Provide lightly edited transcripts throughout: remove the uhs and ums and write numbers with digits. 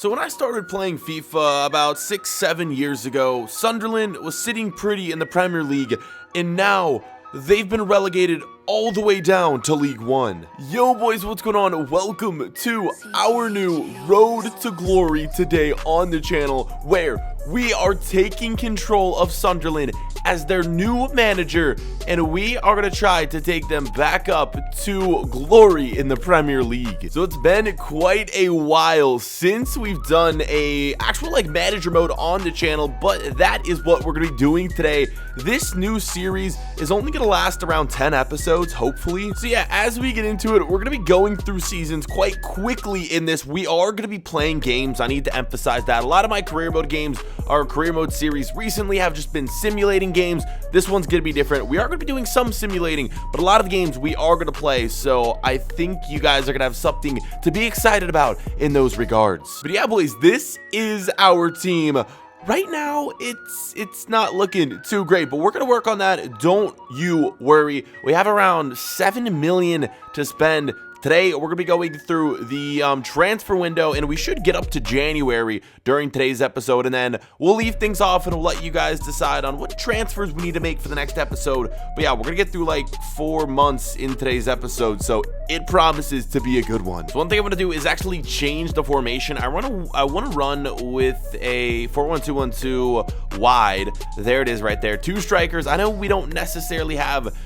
So when I started playing FIFA about 6-7 years ago, Sunderland was sitting pretty in the Premier League, and now they've been relegated all the way down to League 1. Yo boys, what's going on? Welcome to our new Road to Glory today on the channel, where we are taking control of Sunderland as their new manager, and we are going to try to take them back up to glory in the Premier League. So it's been quite a while since we've done a actual manager mode on the channel, but that is what we're going to be doing today. This new series is only going to last around 10 episodes, hopefully. So yeah, as we get into it, we're going to be going through seasons quite quickly in this. We are going to be playing games. I need to emphasize that. A lot of my career mode games, our career mode series recently, have just been simulating games. This one's going to be different. We are going to be doing some simulating, but a lot of the games we are going to play, so I think you guys are going to have something to be excited about in those regards. But yeah, boys, this is our team. Right now, it's not looking too great, but we're going to work on that. Don't you worry. We have around 7 million to spend. Today, we're going to be going through the transfer window, and we should get up to January during today's episode, and then we'll leave things off, and we'll let you guys decide on what transfers we need to make for the next episode. But yeah, we're going to get through like 4 months in today's episode, so it promises to be a good one. So one thing I'm going to do is actually change the formation. I want to run with a 4-1-2-1-2 wide. There it is right there. 2 strikers. I know we don't necessarily have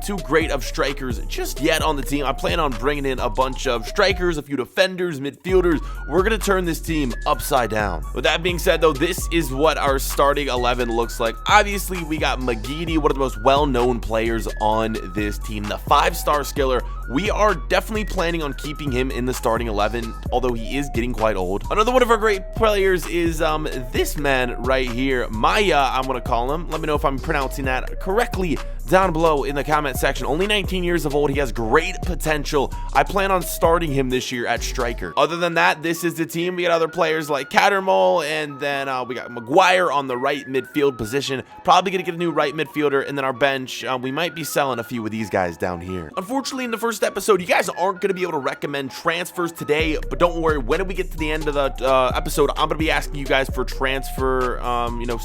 too great of strikers just yet on the team. I plan on bringing in a bunch of strikers, a few defenders, midfielders. We're going to turn this team upside down. With that being said, though, this is what our starting 11 looks like. Obviously, we got McGeady, one of the most well-known players on this team, the 5-star skiller. We are definitely planning on keeping him in the starting 11, although he is getting quite old. Another one of our great players is this man right here, Maya, I'm going to call him. Let me know if I'm pronouncing that correctly down below in the comment section. Only 19 years of old. He has great potential. I plan on starting him this year at striker. Other than that, this is the team. We got other players like Cattermole, and then we got Maguire on the right midfield position. Probably going to get a new right midfielder, and then our bench, we might be selling a few of these guys down here. Unfortunately, in the first episode, you guys aren't going to be able to recommend transfers today, but don't worry. When we get to the end of the episode, I'm going to be asking you guys for transfer,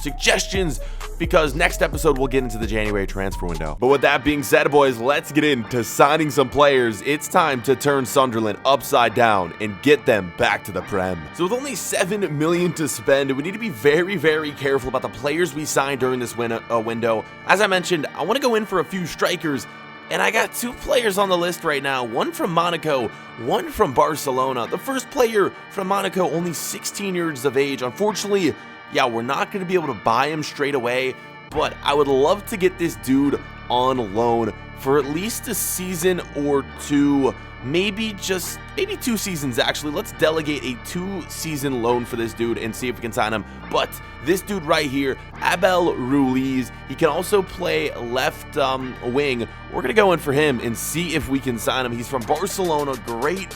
suggestions, because next episode we'll get into the January transfer window. But with that being said, boys, let's get into signing some players. It's time to turn Sunderland upside down and get them back to the Prem. So with only 7 million to spend, we need to be very, very careful about the players we sign during this window. As I mentioned, I want to go in for a few strikers, and I got 2 players on the list right now, one from Monaco, one from Barcelona. The first player from Monaco, only 16 years of age. Unfortunately, yeah, we're not going to be able to buy him straight away, but I would love to get this dude on loan for at least a season or 2, maybe 2 seasons actually. Let's delegate a 2-season loan for this dude and see if we can sign him. But this dude right here, Abel Ruiz, he can also play left wing. We're gonna go in for him and see if we can sign him. He's from Barcelona. Great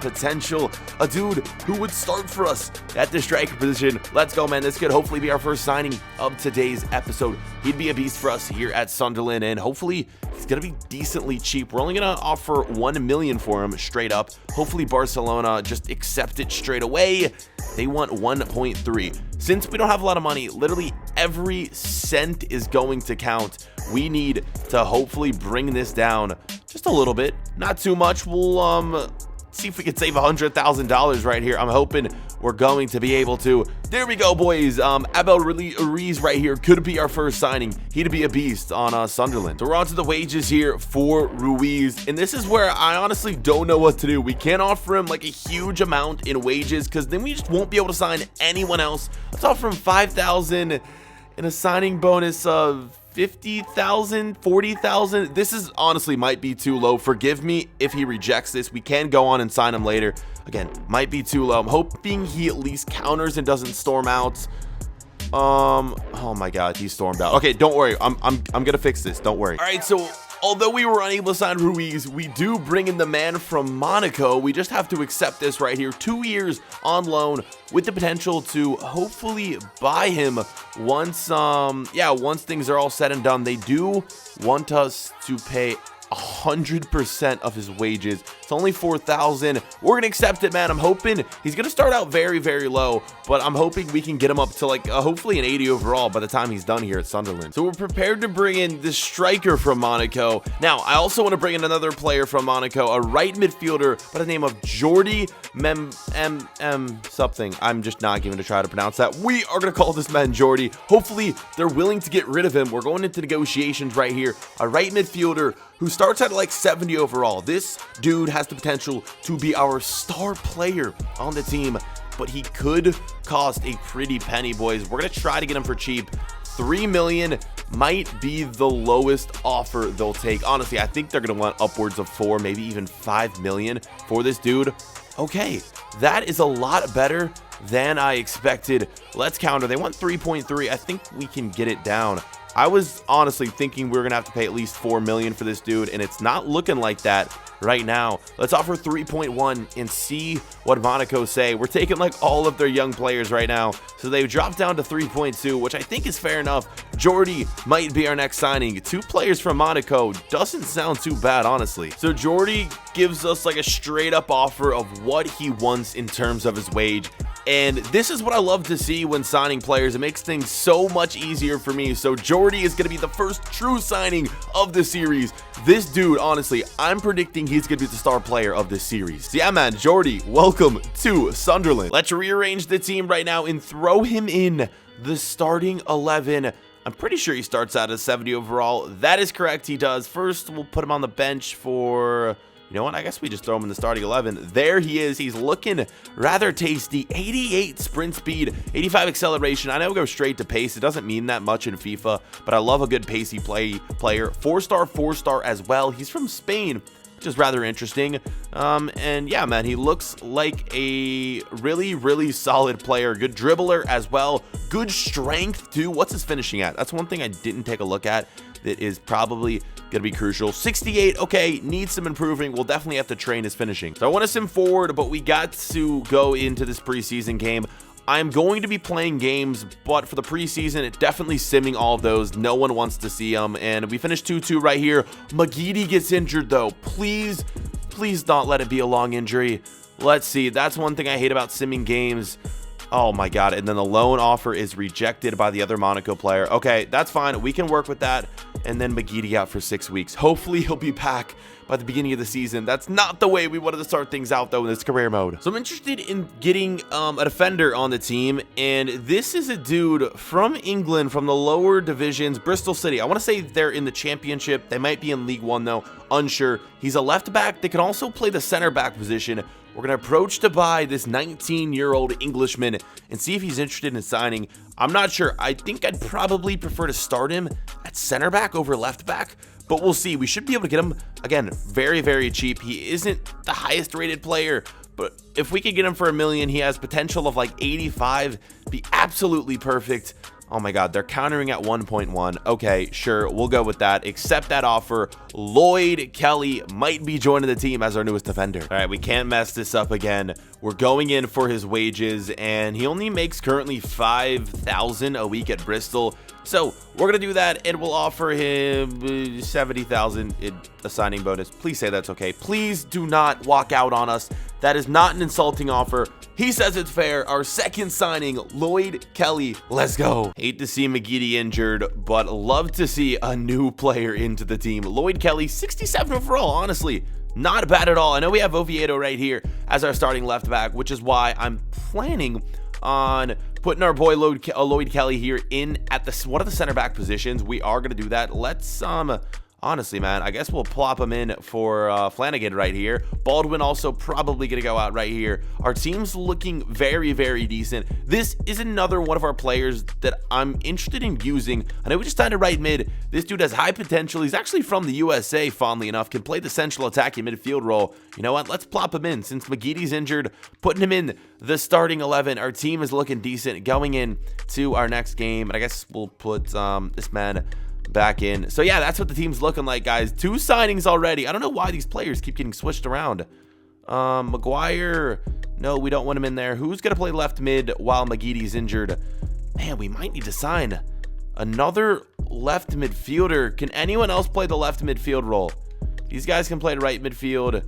potential. A dude who would start for us at the striker position. Let's go, man. This could hopefully be our first signing of today's episode. He'd be a beast for us here at Sunderland, and hopefully he's gonna be decently cheap. We're only gonna offer 1 million for him straight up. Hopefully Barcelona just accept it straight away. They want 1.3. Since we don't have a lot of money, literally every cent is going to count. We need to hopefully bring this down just a little bit, not too much. We'll see if we can save $100,000 right here. I'm hoping we're going to be able to. There we go, boys. Abel Ruiz right here could be our first signing. He'd be a beast on Sunderland. So we're on to the wages here for Ruiz, and this is where I honestly don't know what to do. We can't offer him like a huge amount in wages, because then we just won't be able to sign anyone else. Let's offer him 5,000 and a signing bonus of 50,000, 40,000. This is honestly might be too low. Forgive me if he rejects this. We can go on and sign him later. Again, might be too low. I'm hoping he at least counters and doesn't storm out. Oh my god, he stormed out. Okay, don't worry. I'm gonna fix this. Don't worry. All right, so although we were unable to sign Ruiz, we do bring in the man from Monaco. We just have to accept this right here. 2 years on loan with the potential to hopefully buy him once things are all said and done. They do want us to pay 100% of his wages. It's only 4,000. We're going to accept it, man. I'm hoping he's going to start out very, very low, but I'm hoping we can get him up to like hopefully an 80 overall by the time he's done here at Sunderland. So we're prepared to bring in this striker from Monaco. Now, I also want to bring in another player from Monaco, a right midfielder by the name of Jordi something. I'm just not going to try to pronounce that. We are going to call this man Jordi. Hopefully, they're willing to get rid of him. We're going into negotiations right here. A right midfielder who starts at like 70 overall. This dude has the potential to be our star player on the team, but he could cost a pretty penny, boys. We're going to try to get him for cheap. 3 million might be the lowest offer they'll take. Honestly, I think they're going to want upwards of 4, maybe even 5 million for this dude. Okay, that is a lot better than I expected. Let's counter. They want 3.3. I think we can get it down. I was honestly thinking we were going to have to pay at least 4 million for this dude, and it's not looking like that right now. Let's offer 3.1 and see what Monaco say. We're taking like all of their young players right now, so they've dropped down to 3.2, which I think is fair enough. Jordi might be our next signing. 2 players from Monaco doesn't sound too bad, honestly. So Jordi gives us like a straight up offer of what he wants in terms of his wage. And this is what I love to see when signing players. It makes things so much easier for me. So Jordi is going to be the first true signing of the series. This dude, honestly, I'm predicting he's going to be the star player of this series. So yeah, man, Jordi, welcome to Sunderland. Let's rearrange the team right now and throw him in the starting 11. I'm pretty sure he starts out at 70 overall. That is correct, he does. First, we'll put him on the bench for... You know what? I guess we just throw him in the starting 11. There he is. He's looking rather tasty. 88 sprint speed, 85 acceleration. I know we go straight to pace. It doesn't mean that much in FIFA, but I love a good pacey player. 4-star, 4-star as well. He's from Spain, which is rather interesting. And yeah, man, he looks like a really, really solid player. Good dribbler as well. Good strength too. What's his finishing at? That's one thing I didn't take a look at. That is probably going to be crucial. 68, okay, needs some improving. We'll definitely have to train his finishing. So I want to sim forward, but we got to go into this preseason game. I'm going to be playing games, but for the preseason, it definitely simming all of those. No one wants to see them, and we finished 2-2 right here. Magidi gets injured, though. Please, please don't let it be a long injury. Let's see. That's one thing I hate about simming games. Oh my god, and then the loan offer is rejected by the other Monaco player. Okay, that's fine. We can work with that. And then Magidi out for 6 weeks. Hopefully he'll be back by the beginning of the season. That's not the way we wanted to start things out, though, in this career mode. So I'm interested in getting a defender on the team, and this is a dude from England, from the lower divisions, Bristol City. I want to say they're in the championship. They might be in League 1, though. Unsure. He's a left back. They can also play the center back position. We're going to approach to buy this 19-year-old Englishman and see if he's interested in signing. I'm not sure. I think I'd probably prefer to start him at center back over left back, but we'll see. We should be able to get him, again, very, very cheap. He isn't the highest rated player, but if we could get him for $1 million, he has potential of like 85, be absolutely perfect. Oh my god, they're countering at 1.1. Okay, sure, we'll go with that. Accept that offer. Lloyd Kelly might be joining the team as our newest defender. All right, we can't mess this up again. We're going in for his wages, and he only makes currently $5,000 a week at Bristol. So we're going to do that, and we'll offer him $70,000 in a signing bonus. Please say that's okay. Please do not walk out on us. That is not an insulting offer. He says it's fair. Our second signing, Lloyd Kelly. Let's go. Hate to see Magidi injured, but love to see a new player into the team. Lloyd Kelly, 67 overall, honestly. Not bad at all. I know we have Oviedo right here as our starting left back, which is why I'm planning on putting our boy Lloyd Kelly here in at one of the center back positions. We are going to do that. Let's honestly, man, I guess we'll plop him in for Flanagan right here. Baldwin also probably going to go out right here. Our team's looking very, very decent. This is another one of our players that I'm interested in using. I know we just signed a right mid. This dude has high potential. He's actually from the USA, fondly enough. Can play the central attacking midfield role. You know what? Let's plop him in. Since Magidi's injured, putting him in the starting 11. Our team is looking decent going in to our next game. And I guess we'll put this man back in. So yeah, that's what the team's looking like, guys. 2 signings already. I don't know why these players keep getting switched around. Maguire, no, we don't want him in there. Who's gonna play left mid while Magidi's injured? Man, we might need to sign another left midfielder. Can anyone else play the left midfield role? These guys can play right midfield.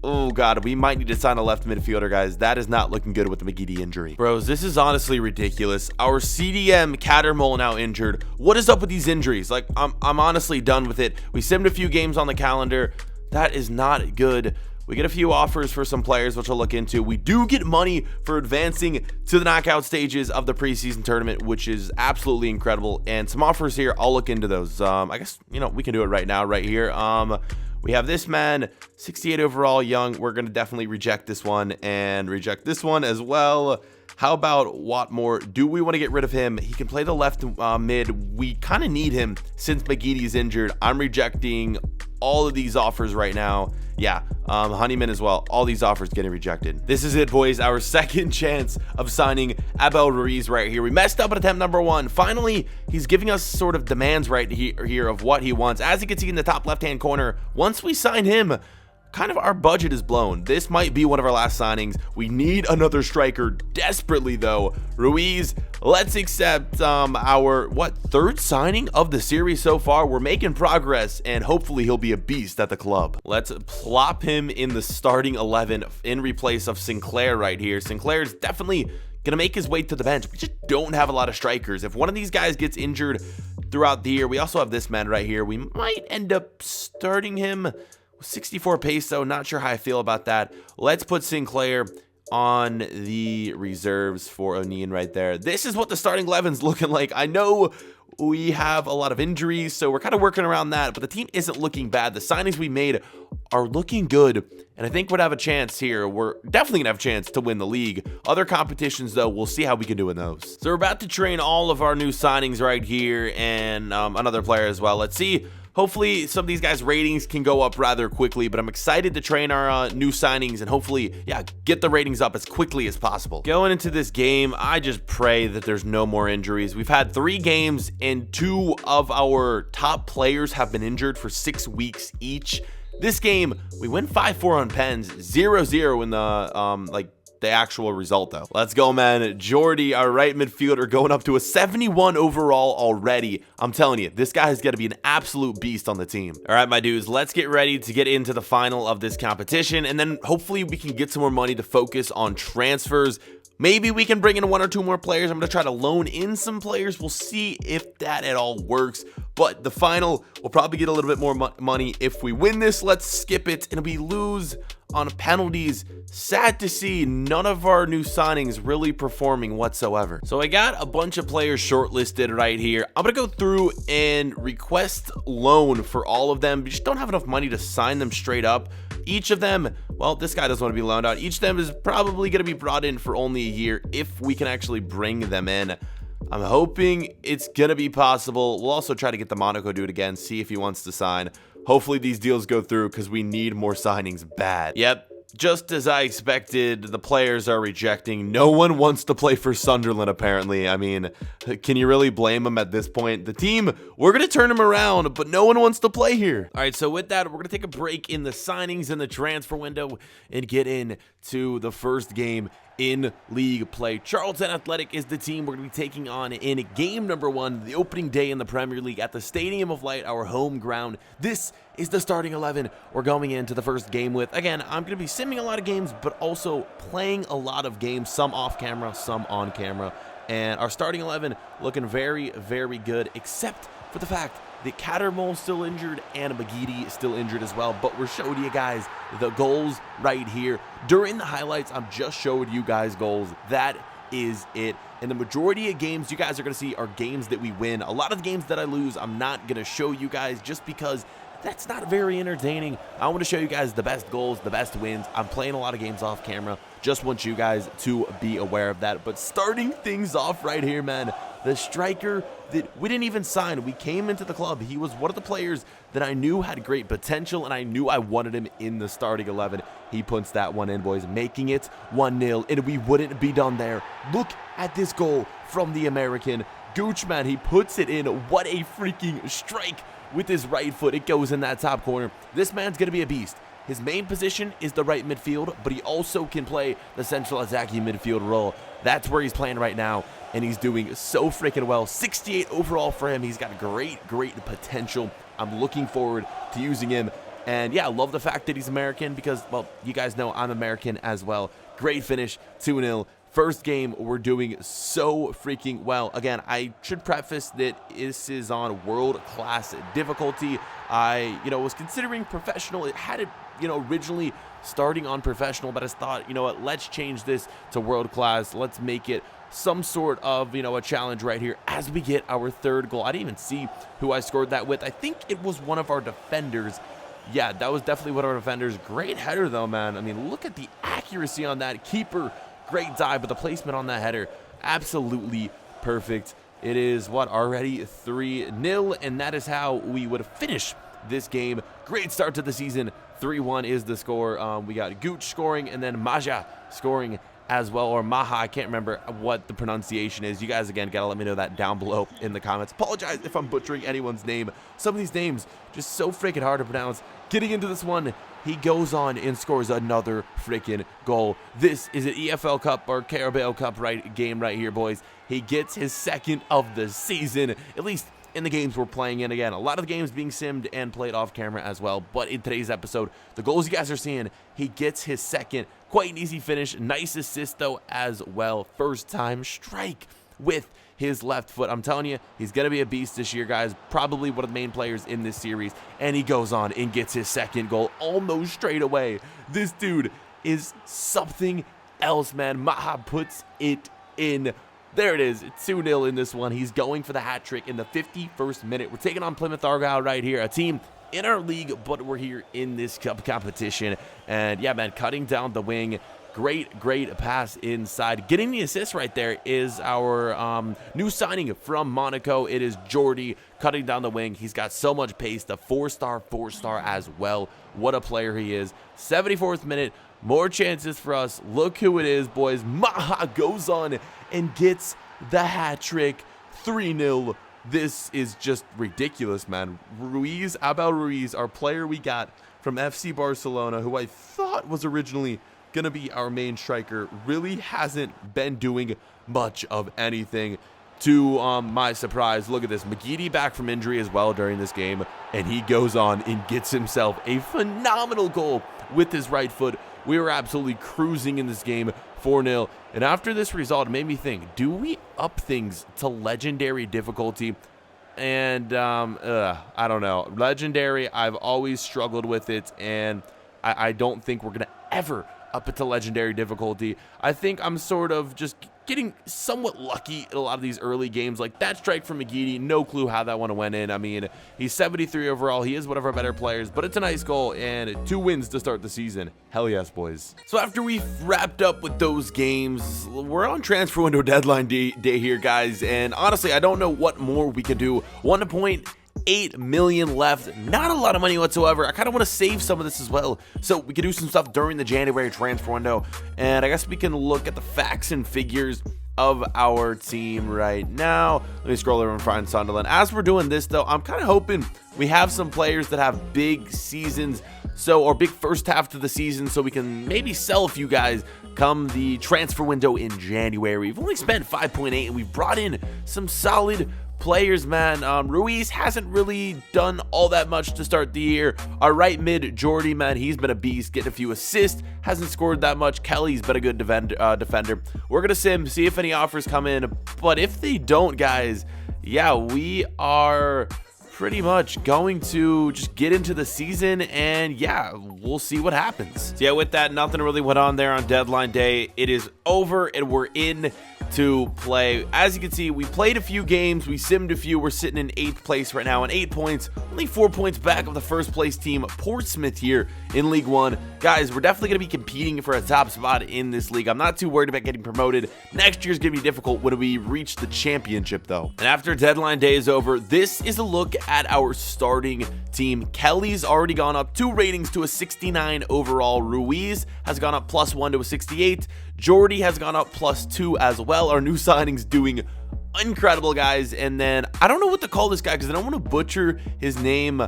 Oh, God, we might need to sign a left midfielder, guys. That is not looking good with the McGeady injury. Bros, this is honestly ridiculous. Our CDM Cattermole now injured. What is up with these injuries? Like, I'm honestly done with it. We simmed a few games on the calendar. That is not good. We get a few offers for some players, which I'll look into. We do get money for advancing to the knockout stages of the preseason tournament, which is absolutely incredible. And some offers here, I'll look into those. I guess, we can do it right now, right here. We have this man, 68 overall, young. We're going to definitely reject this one and reject this one as well. How about Watmore? Do we want to get rid of him? He can play the left mid. We kind of need him since McGeady's injured. I'm rejecting all of these offers right now. Yeah, Honeyman as well. All these offers getting rejected. This is it, boys. Our second chance of signing Abel Ruiz right here. We messed up at attempt number 1. Finally, he's giving us sort of demands right here of what he wants. As you can see in the top left-hand corner, once we sign him, kind of our budget is blown. This might be one of our last signings. We need another striker desperately, though. Ruiz, let's accept our, third signing of the series so far. We're making progress, and hopefully he'll be a beast at the club. Let's plop him in the starting 11 in replace of Sinclair right here. Sinclair's definitely gonna make his way to the bench. We just don't have a lot of strikers. If one of these guys gets injured throughout the year, we also have this man right here. We might end up starting him. 64 pace, though. Not sure how I feel about that. Let's put Sinclair on the reserves for O'Neill right there. This is what the starting 11's looking like. I know we have a lot of injuries, so we're kind of working around that, but the team isn't looking bad. The signings we made are looking good, and I think we'd have a chance here. We're definitely gonna have a chance to win the league. Other competitions, though, we'll see how we can do in those. So we're about to train all of our new signings right here, and another player as well. Let's see. Hopefully, some of these guys' ratings can go up rather quickly, but I'm excited to train our new signings and hopefully, get the ratings up as quickly as possible. Going into this game, I just pray that there's no more injuries. We've had 3 games, and 2 of our top players have been injured for 6 weeks each. This game, we win 5-4 on pens, 0-0 in the actual result, though. Let's go, man. Jordy, our right midfielder, going up to a 71 overall already. I'm telling you, this guy is going to be an absolute beast on the team. All right, my dudes, let's get ready to get into the final of this competition, and then hopefully we can get some more money to focus on transfers. Maybe we can bring in 1 or 2 more players. I'm going to try to loan in some players. We'll see if that at all works. But the final, we'll probably get a little bit more money. If we win this, let's skip it. And we lose on penalties. Sad to see none of our new signings really performing whatsoever. So I got a bunch of players shortlisted right here. I'm going to go through and request loan for all of them. We just don't have enough money to sign them straight up. Each of them, well, this guy doesn't want to be loaned out. Each of them is probably going to be brought in for only a year if we can actually bring them in. I'm hoping it's going to be possible. We'll also try to get the Monaco dude again, see if he wants to sign. Hopefully these deals go through because we need more signings bad. Yep. Just as I expected, the players are rejecting. No one wants to play for Sunderland, apparently. I mean, can you really blame them at this point? The team, we're going to turn them around, but no one wants to play here. All right, so with that, we're going to take a break in the signings and the transfer window and get into the first game in league play. Charlton Athletic is the team we're going to be taking on in game number 1, the opening day in the Premier League at the Stadium of Light, our home ground. This is the starting 11 we're going into the first game with. Again, I'm going to be simming a lot of games, but also playing a lot of games, some off camera, some on camera. And our starting 11 looking very, very good, except for the fact that Cattermole's still injured and McGeady is still injured as well. But we're showing you guys the goals right here. During the highlights, I'm just showing you guys goals. That is it. And the majority of games you guys are going to see are games that we win. A lot of the games that I lose, I'm not going to show you guys just because that's not very entertaining. I want to show you guys the best goals, the best wins. I'm playing a lot of games off camera. Just want you guys to be aware of that. But starting things off right here, man, the striker that we didn't even sign. We came into the club. He was one of the players that I knew had great potential, and I knew I wanted him in the starting 11. He puts that one in, boys, making it 1-0, and we wouldn't be done there. Look at this goal from the American. Gooch, man, he puts it in. What a freaking strike with his right foot. It goes in that top corner. This man's going to be a beast. His main position is the right midfield, but he also can play the central attacking midfield role. That's where he's playing right now, and he's doing so freaking well. 68 overall for him. He's got great, great potential. I'm looking forward to using him And yeah, I love the fact that he's American because, well, you guys know I'm American as well. Great finish, 2-0. First game, we're doing so freaking well. Again, I should preface that this is on world-class difficulty. I, was considering professional. It had it, originally starting on professional, but I thought, you know what, let's change this to world-class. Let's make it some sort of, a challenge right here as we get our third goal. I didn't even see who I scored that with. I think it was one of our defenders. Yeah, that was definitely one of our defenders. Great header, though, man. I mean, look at the accuracy on that. Keeper, great dive, but the placement on that header, absolutely perfect. It is, already 3-0, and that is how we would finish this game. Great start to the season. 3-1 is the score. We got Gooch scoring, and then Maja scoring as well, or Maha. I can't remember what the pronunciation is. You guys, again, gotta let me know that down below in the comments. Apologize if I'm butchering anyone's name. Some of these names just so freaking hard to pronounce. Getting into this one, he goes on and scores another freaking goal. This is an EFL Cup or Carabao Cup game right here, boys. He gets his second of the season, at least in the games we're playing in. Again, a lot of the games being simmed and played off camera as well, but in today's episode, the goals you guys are seeing, he gets his second. Quite an easy finish. Nice assist, though, as well. First time strike with his left foot. I'm telling you, he's going to be a beast this year, guys. Probably one of the main players in this series. And he goes on and gets his second goal almost straight away. This dude is something else, man. Maha puts it in. There it is. It's 2-0 in this one. He's going for the hat trick in the 51st minute. We're taking on Plymouth Argyle right here, a team in our league, but we're here in this cup competition. And yeah, man, cutting down the wing. Great pass inside. Getting the assist right there is our new signing from Monaco. It is Jordy cutting down the wing. He's got so much pace. The four-star as well. What a player he is. 74th minute. More chances for us. Look who it is, boys. Maha goes on and gets the hat trick. 3-0. This is just ridiculous, man. Abel Ruiz, our player we got from FC Barcelona, who I thought was originally going to be our main striker, really hasn't been doing much of anything. To my surprise, look at this. McGeady back from injury as well during this game, and he goes on and gets himself a phenomenal goal with his right foot. We were absolutely cruising in this game, 4-0. And after this result, it made me think, do we up things to legendary difficulty? And I don't know. Legendary, I've always struggled with it, and I don't think we're going to ever up it to legendary difficulty. I think I'm sort of just getting somewhat lucky in a lot of these early games. Like that strike from McGeady, no clue how that one went in. I mean, he's 73 overall. He is one of our better players, but it's a nice goal and 2 wins to start the season. Hell yes, boys. So after we've wrapped up with those games, we're on transfer window deadline day here, guys. And honestly, I don't know what more we can do. 1.8 million left, not a lot of money whatsoever. I kind of want to save some of this as well, so we can do some stuff during the January transfer window. And I guess we can look at the facts and figures of our team right now. Let me scroll over and find Sunderland. As we're doing this, though, I'm kind of hoping we have some players that have big seasons, or big first half to the season, so we can maybe sell a few guys come the transfer window in January. We've only spent 5.8, and we've brought in some solid players, man. Ruiz hasn't really done all that much to start the year. Our right mid, Jordy, man, he's been a beast, getting a few assists, hasn't scored that much. Kelly's been a good defender. We're gonna sim, see if any offers come in, but if they don't, guys, yeah, we are pretty much going to just get into the season, and yeah, we'll see what happens. So yeah, with that, nothing really went on there on deadline day. It is over, and we're in to play. As you can see, we played a few games, we simmed a few. We're sitting in 8th place right now on 8 points, only 4 points back of the first place team, Portsmouth, here in League One. Guys, we're definitely going to be competing for a top spot in this league. I'm not too worried about getting promoted. Next year's going to be difficult when we reach the championship, though. And after deadline day is over, this is a look at our starting team. Kelly's already gone up 2 ratings to a 69 overall. Ruiz has gone up +1 to a 68. Jordy has gone up +2 as well. Our new signing's doing incredible, guys. And then I don't know what to call this guy because I don't want to butcher his name.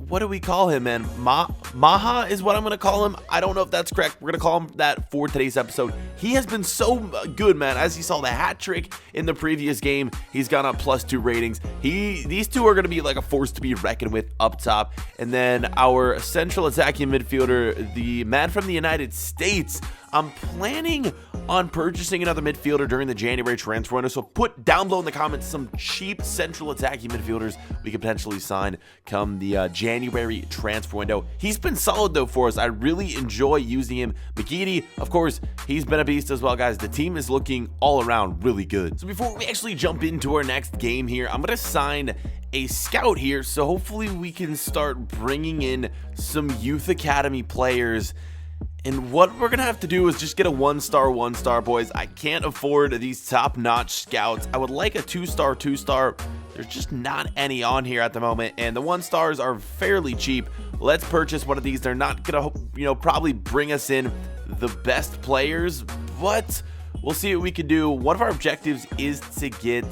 what do we call him, man? Maha is what I'm going to call him. I don't know if that's correct. We're going to call him that for today's episode. He has been so good, man. As you saw the hat trick in the previous game, he's gone up +2 ratings. These two are going to be like a force to be reckoned with up top. And then our central attacking midfielder, the man from the United States, I'm planning on purchasing another midfielder during the January transfer window, so put down below in the comments some cheap central attacking midfielders we could potentially sign come the January transfer window. He's been solid though for us. I really enjoy using him. McGeady, of course, he's been a beast as well, guys. The team is looking all around really good. So before we actually jump into our next game here, I'm going to sign a scout here, so hopefully we can start bringing in some youth academy players. And what we're going to have to do is just get a 1-star, boys. I can't afford these top-notch scouts. I would like a 2-star. There's just not any on here at the moment, and the 1-stars are fairly cheap. Let's purchase one of these. They're not going to, probably bring us in the best players, but we'll see what we can do. One of our objectives is to get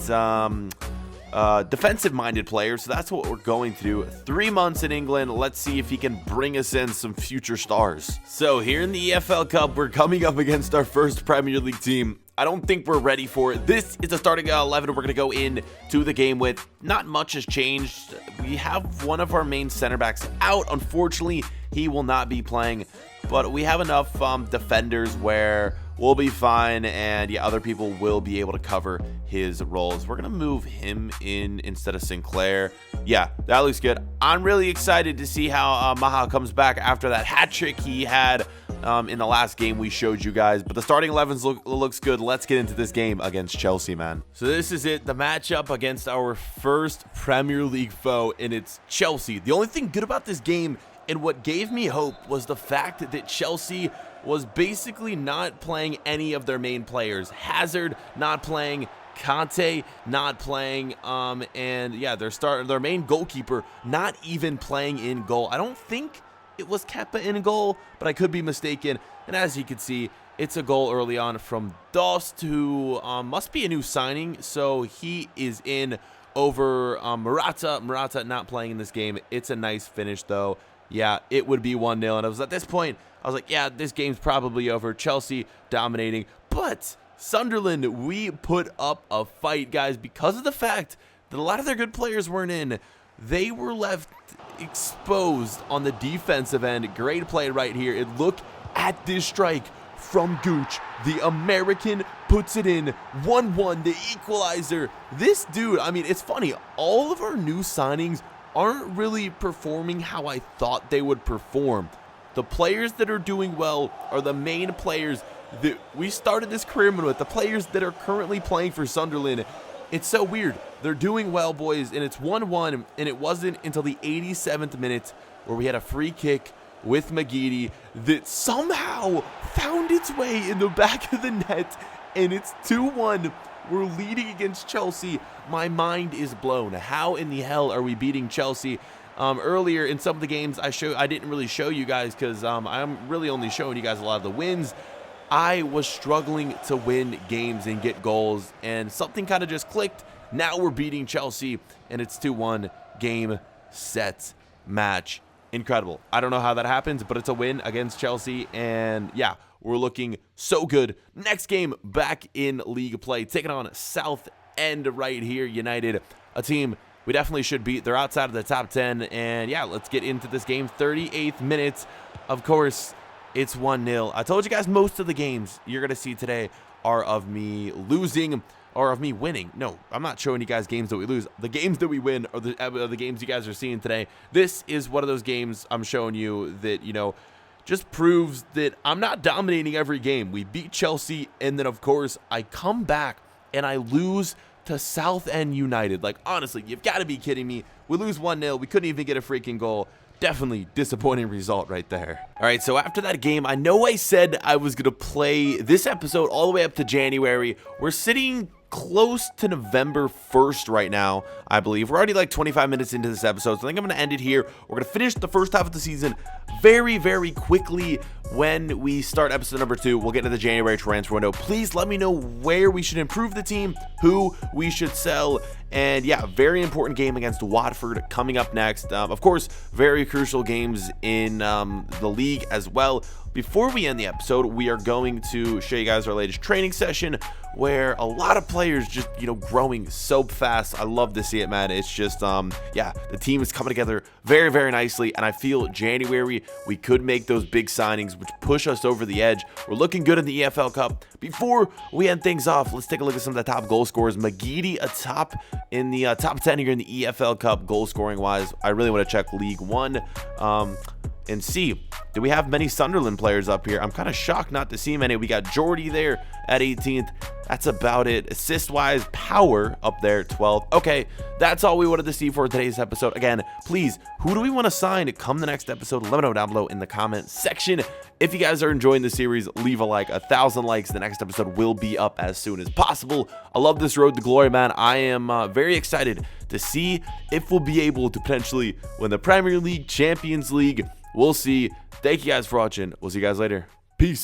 defensive-minded players, so that's what we're going to do. 3 months in England. Let's see if he can bring us in some future stars. So here in the EFL Cup, we're coming up against our first Premier League team. I don't think we're ready for it. This is a starting 11 we're going to go into the game with. Not much has changed. We have one of our main center backs out. Unfortunately, he will not be playing, but we have enough defenders where we'll be fine, and yeah, other people will be able to cover his roles. We're gonna move him in instead of Sinclair. Yeah, that looks good. I'm really excited to see how Maha comes back after that hat trick he had in the last game we showed you guys. But the starting 11 looks good. Let's get into this game against Chelsea, man. So this is it, the matchup against our first Premier League foe, and it's Chelsea. The only thing good about this game and what gave me hope was the fact that Chelsea was basically not playing any of their main players. Hazard not playing, Kante not playing, and yeah, their main goalkeeper not even playing in goal. I don't think it was Kepa in goal, but I could be mistaken. And as you can see, it's a goal early on from Dost, who must be a new signing, so he is in over Morata. Morata not playing in this game. It's a nice finish though. Yeah, it would be 1-0, and I was at this point, I was like, yeah, this game's probably over. Chelsea dominating, but Sunderland, we put up a fight, guys, because of the fact that a lot of their good players weren't in. They were left exposed on the defensive end. Great play right here. And look at this strike from Gooch. The American puts it in. 1-1, the equalizer. This dude, I mean, it's funny. All of our new signings aren't really performing how I thought they would perform. The players that are doing well are the main players that we started this career with, the players that are currently playing for Sunderland. It's so weird. They're doing well, boys, and it's 1-1, and it wasn't until the 87th minute where we had a free kick with McGeady that somehow found its way in the back of the net, and it's 2-1. We're leading against Chelsea. My mind is blown. How in the hell are we beating Chelsea? Earlier in some of the games I didn't really show you guys because I'm really only showing you guys a lot of the wins. I was struggling to win games and get goals, and something kind of just clicked. Now we're beating Chelsea, and it's 2-1. Game, set, match. Incredible. I don't know how that happens, but it's a win against Chelsea, and yeah, we're looking so good. Next game, back in league play, taking on South End right here, United, a team we definitely should beat. They're outside of the top 10, and yeah, let's get into this game. 38th minute, of course, it's 1-0. I told you guys most of the games you're going to see today are of me losing or of me winning. No, I'm not showing you guys games that we lose. The games that we win are the games you guys are seeing today. This is one of those games I'm showing you that, just proves that I'm not dominating every game. We beat Chelsea, and then, of course, I come back and I lose to Southend United. Like, honestly, you've got to be kidding me. We lose 1-0. We couldn't even get a freaking goal. Definitely disappointing result right there. All right, so after that game, I know I said I was going to play this episode all the way up to January. We're sitting close to November 1st right now, I believe. We're already like 25 minutes into this episode, so I think I'm going to end it here. We're going to finish the first half of the season very, very quickly. When we start episode number 2, we'll get into the January transfer window. Please let me know where we should improve the team, who we should sell, and yeah, very important game against Watford coming up next. Of course, very crucial games in the league as well. Before we end the episode, we are going to show you guys our latest training session where a lot of players just, growing so fast. I love to see it, man. It's just, yeah, the team is coming together very, very nicely, and I feel January, we could make those big signings, which push us over the edge. We're looking good in the EFL Cup. Before we end things off, let's take a look at some of the top goal scorers. McGeady atop in the top 10 here in the EFL Cup goal scoring wise. I really want to check League One and see, do we have many Sunderland players up here? I'm kind of shocked not to see many. We got Jordy there at 18th. That's about it. Assist-wise, Power up there, 12th. Okay, that's all we wanted to see for today's episode. Again, please, who do we want to sign to come the next episode? Let me know down below in the comment section. If you guys are enjoying the series, leave a like. 1,000 likes. The next episode will be up as soon as possible. I love this road to glory, man. I am very excited to see if we'll be able to potentially win the Premier League, Champions League. We'll see. Thank you guys for watching. We'll see you guys later. Peace.